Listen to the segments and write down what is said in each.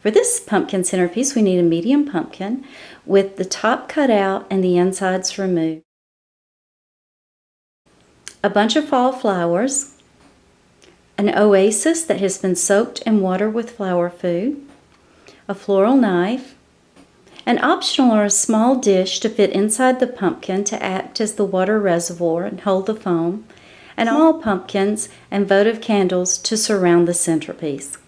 For this pumpkin centerpiece, we need a medium pumpkin with the top cut out and the insides removed. A bunch of fall flowers, an oasis that has been soaked in water with flower food, a floral knife, an optional or a small dish to fit inside the pumpkin to act as the water reservoir and hold the foam, and all pumpkins and votive candles to surround the centerpiece.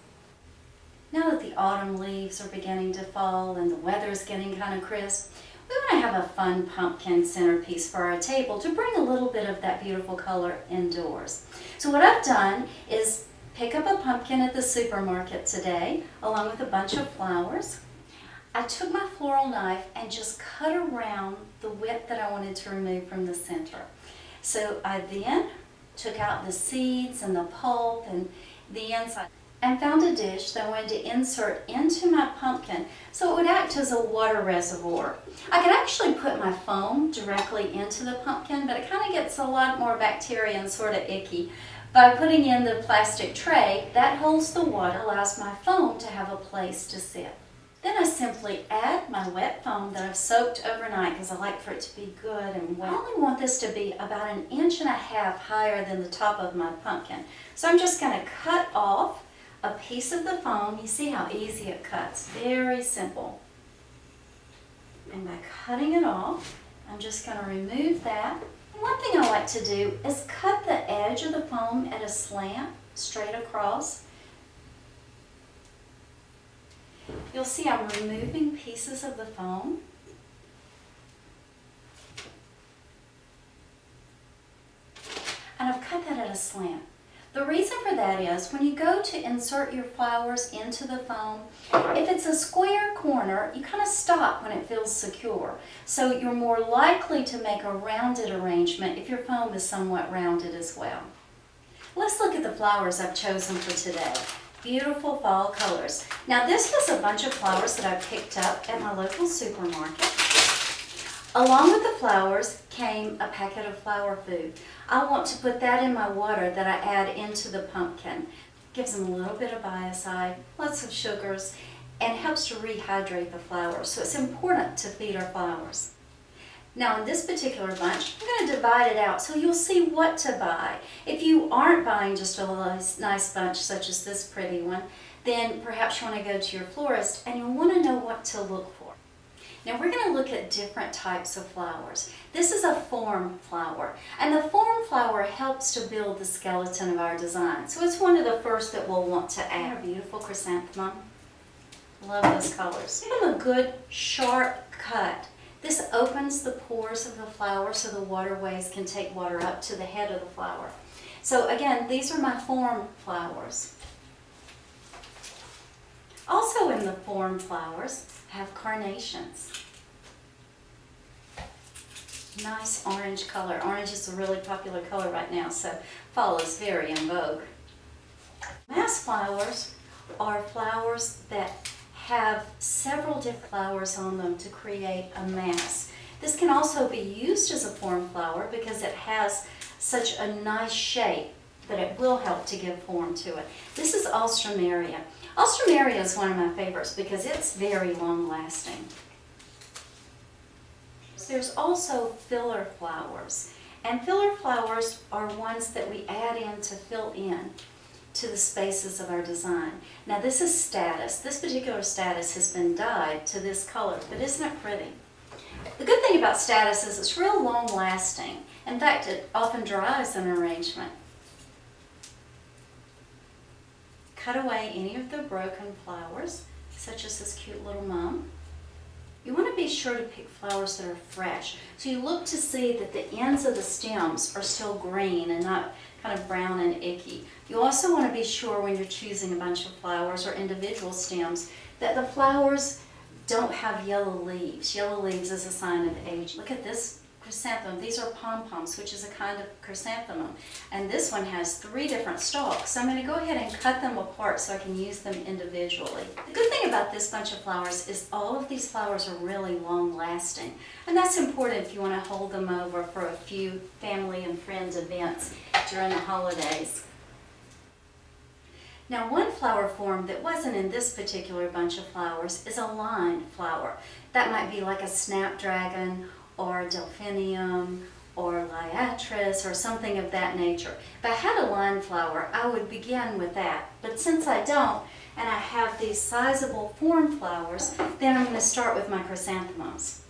Now that the autumn leaves are beginning to fall and the weather is getting kind of crisp, we want to have a fun pumpkin centerpiece for our table to bring a little bit of that beautiful color indoors. So what I've done is pick up a pumpkin at the supermarket today along with a bunch of flowers. I took my floral knife and just cut around the width that I wanted to remove from the center. So I then took out the seeds and the pulp and the inside and found a dish that I wanted to insert into my pumpkin so it would act as a water reservoir. I could actually put my foam directly into the pumpkin, but it kind of gets a lot more bacteria and sort of icky. By putting in the plastic tray, that holds the water, allows my foam to have a place to sit. Then I simply add my wet foam that I've soaked overnight because I like for it to be good and wet. I only want this to be about 1.5 inches higher than the top of my pumpkin. So I'm just going to cut off a piece of the foam. You see how easy it cuts, very simple. And by cutting it off, I'm just going to remove that. And one thing I like to do is cut the edge of the foam at a slant, straight across. You'll see I'm removing pieces of the foam. And I've cut that at a slant. The reason for that is when you go to insert your flowers into the foam, if it's a square corner, you kind of stop when it feels secure. So you're more likely to make a rounded arrangement if your foam is somewhat rounded as well. Let's look at the flowers I've chosen for today. Beautiful fall colors. Now this was a bunch of flowers that I picked up at my local supermarket. Along with the flowers came a packet of flower food. I want to put that in my water that I add into the pumpkin. Gives them a little bit of biocide, lots of sugars, and helps to rehydrate the flowers. So it's important to feed our flowers. Now in this particular bunch, I'm going to divide it out so you'll see what to buy. If you aren't buying just a nice bunch such as this pretty one, then perhaps you want to go to your florist and you'll want to know what to look for. Now we're going to look at different types of flowers. This is a form flower, and the form flower helps to build the skeleton of our design. So it's one of the first that we'll want to add. A beautiful chrysanthemum. Love those colors. Give them a good sharp cut. This opens the pores of the flower so the waterways can take water up to the head of the flower. So again, these are my form flowers. Also in the form flowers, have carnations. Nice orange color. Orange is a really popular color right now, so fall is very in vogue. Mass flowers are flowers that have several different flowers on them to create a mass. This can also be used as a form flower because it has such a nice shape that it will help to give form to it. This is Alstroemeria. Alstroemeria is one of my favorites because it's very long-lasting. There's also filler flowers, and filler flowers are ones that we add in to fill in to the spaces of our design. Now this is statice. This particular statice has been dyed to this color, but isn't it pretty? The good thing about statice is it's real long-lasting. In fact, it often dries in an arrangement. Cut away any of the broken flowers, such as this cute little mum. You want to be sure to pick flowers that are fresh. So you look to see that the ends of the stems are still green and not kind of brown and icky. You also want to be sure when you're choosing a bunch of flowers or individual stems that the flowers don't have yellow leaves. Yellow leaves is a sign of age. Look at this chrysanthemum. These are pom-poms, which is a kind of chrysanthemum. And this one has 3 different stalks. So I'm going to go ahead and cut them apart so I can use them individually. The good thing about this bunch of flowers is all of these flowers are really long-lasting. And that's important if you want to hold them over for a few family and friends events during the holidays. Now, one flower form that wasn't in this particular bunch of flowers is a lined flower. That might be like a snapdragon or delphinium or liatris or something of that nature. If I had a lined flower, I would begin with that. But since I don't, and I have these sizable form flowers, then I'm going to start with my chrysanthemums.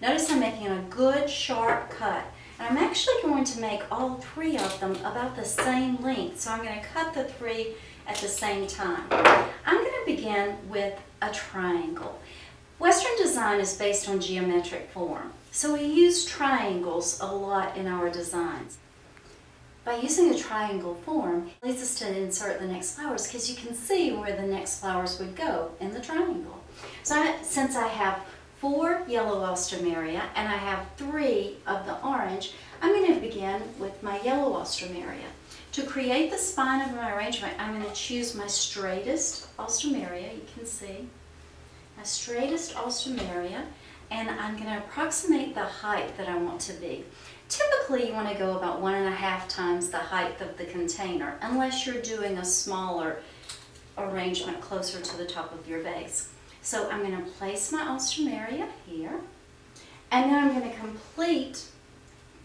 Notice I'm making a good sharp cut. And I'm actually going to make all 3 of them about the same length. So I'm going to cut the 3 at the same time. I'm going to begin with a triangle. Western design is based on geometric form, so we use triangles a lot in our designs. By using a triangle form, it leads us to insert the next flowers because you can see where the next flowers would go in the triangle. So since I have 4 yellow alstroemeria and I have 3 of the orange, I'm going to begin with my yellow alstroemeria. To create the spine of my arrangement, I'm going to choose my straightest alstroemeria, you can see, my straightest alstroemeria, and I'm going to approximate the height that I want to be. Typically, you want to go about 1.5 times the height of the container, unless you're doing a smaller arrangement closer to the top of your vase. So I'm going to place my alstroemeria here, and then I'm going to complete,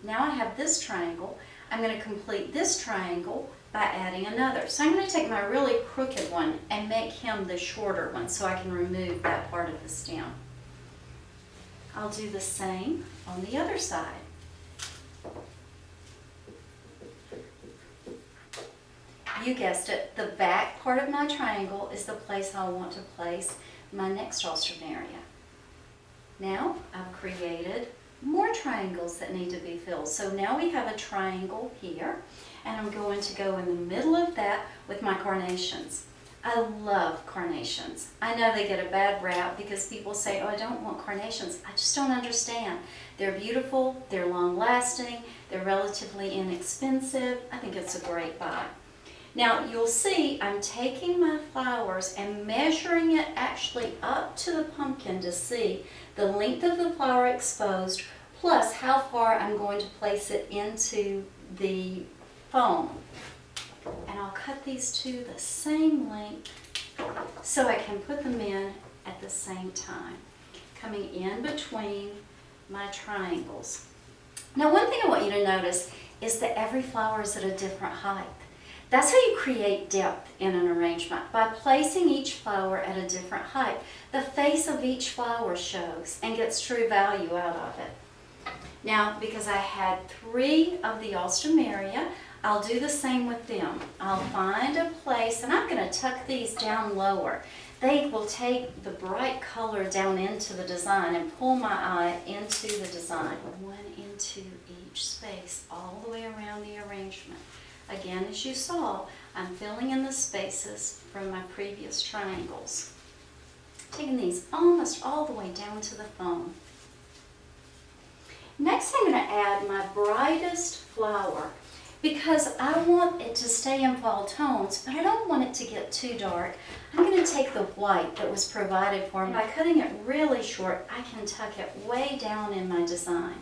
now I have this triangle, I'm going to complete this triangle by adding another. So I'm going to take my really crooked one and make him the shorter one so I can remove that part of the stem. I'll do the same on the other side. You guessed it, the back part of my triangle is the place I want to place my next alstroemeria. Now I've created more triangles that need to be filled. So now we have a triangle here, and I'm going to go in the middle of that with my carnations. I love carnations. I know they get a bad rap because people say, oh, I don't want carnations. I just don't understand. They're beautiful, they're long-lasting, they're relatively inexpensive. I think it's a great buy. Now you'll see I'm taking my flowers and measuring it actually up to the pumpkin to see the length of the flower exposed plus how far I'm going to place it into the foam. And I'll cut these 2 the same length so I can put them in at the same time, coming in between my triangles. Now one thing I want you to notice is that every flower is at a different height. That's how you create depth in an arrangement, by placing each flower at a different height. The face of each flower shows and gets true value out of it. Now, because I had 3 of the alstroemeria, I'll do the same with them. I'll find a place, and I'm going to tuck these down lower. They will take the bright color down into the design and pull my eye into the design. 1 into each space, all the way around the arrangement. Again, as you saw, I'm filling in the spaces from my previous triangles. Taking these almost all the way down to the foam. Next, I'm going to add my brightest flower because I want it to stay in fall tones, but I don't want it to get too dark. I'm going to take the white that was provided for me. By cutting it really short, I can tuck it way down in my design.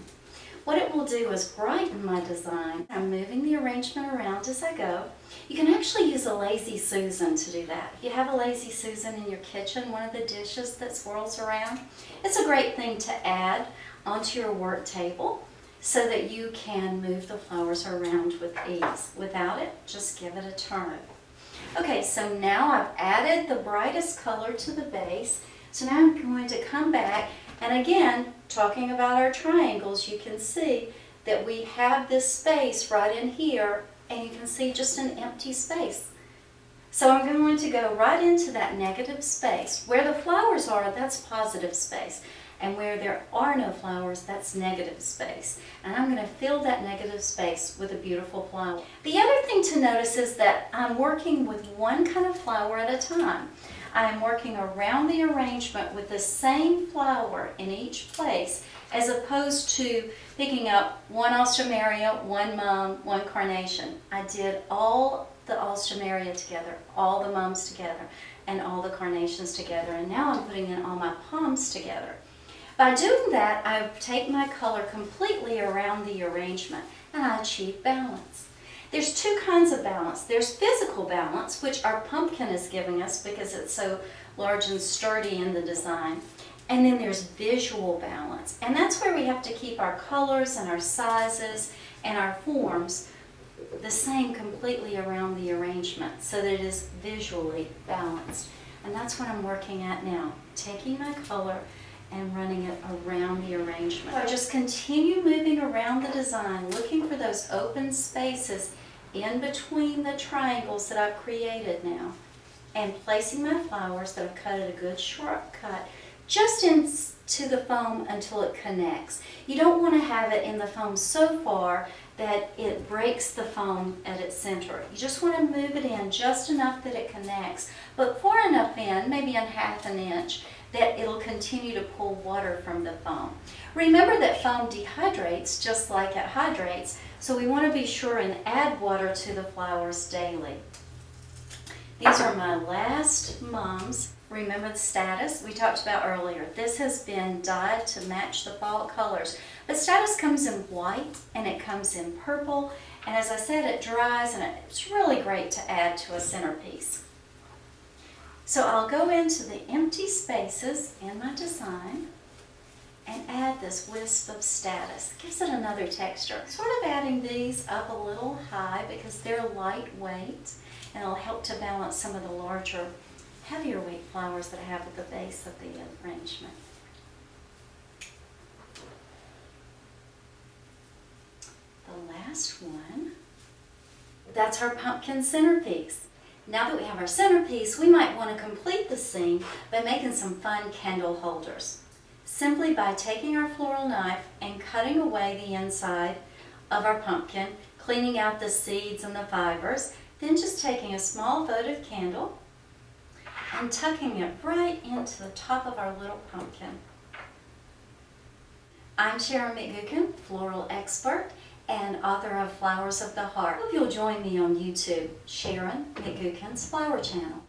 What it will do is brighten my design. I'm moving the arrangement around as I go. You can actually use a Lazy Susan to do that. If you have a Lazy Susan in your kitchen, one of the dishes that swirls around, it's a great thing to add onto your work table so that you can move the flowers around with ease. Without it, just give it a turn. Okay, so now I've added the brightest color to the base. So now I'm going to come back, and again, talking about our triangles, you can see that we have this space right in here, and you can see just an empty space. So I'm going to go right into that negative space. Where the flowers are, that's positive space. And where there are no flowers, that's negative space. And I'm going to fill that negative space with a beautiful flower. The other thing to notice is that I'm working with one kind of flower at a time. I am working around the arrangement with the same flower in each place, as opposed to picking up one alstroemeria, one mum, one carnation. I did all the alstroemeria together, all the mums together, and all the carnations together. And now I'm putting in all my palms together. By doing that, I take my color completely around the arrangement, and I achieve balance. There's two kinds of balance. There's physical balance, which our pumpkin is giving us because it's so large and sturdy in the design. And then there's visual balance. And that's where we have to keep our colors and our sizes and our forms the same completely around the arrangement so that it is visually balanced. And that's what I'm working at now, taking my color and running it around the arrangement. So just continue moving around the design, looking for those open spaces in between the triangles that I've created now, and placing my flowers that I've cut at a good short cut just into the foam until it connects. You don't want to have it in the foam so far that it breaks the foam at its center. You just want to move it in just enough that it connects, but far enough in, maybe in half an inch, that it'll continue to pull water from the foam. Remember that foam dehydrates just like it hydrates, so we want to be sure and add water to the flowers daily. These are my last mums. Remember the status we talked about earlier. This has been dyed to match the fall colors. But status comes in white and it comes in purple, and as I said, it dries and it's really great to add to a centerpiece. So I'll go into the empty spaces in my design and add this wisp of status. It gives it another texture. Sort of adding these up a little high because they're lightweight, and it'll help to balance some of the larger, heavier weight flowers that I have at the base of the arrangement. The last one, that's our pumpkin centerpiece. Now that we have our centerpiece, we might want to complete the scene by making some fun candle holders. Simply by taking our floral knife and cutting away the inside of our pumpkin, cleaning out the seeds and the fibers, then just taking a small votive candle and tucking it right into the top of our little pumpkin. I'm Sharon McGukin, floral expert and author of Flowers of the Heart. I hope you'll join me on YouTube, Sharon McGukin's Flower Channel.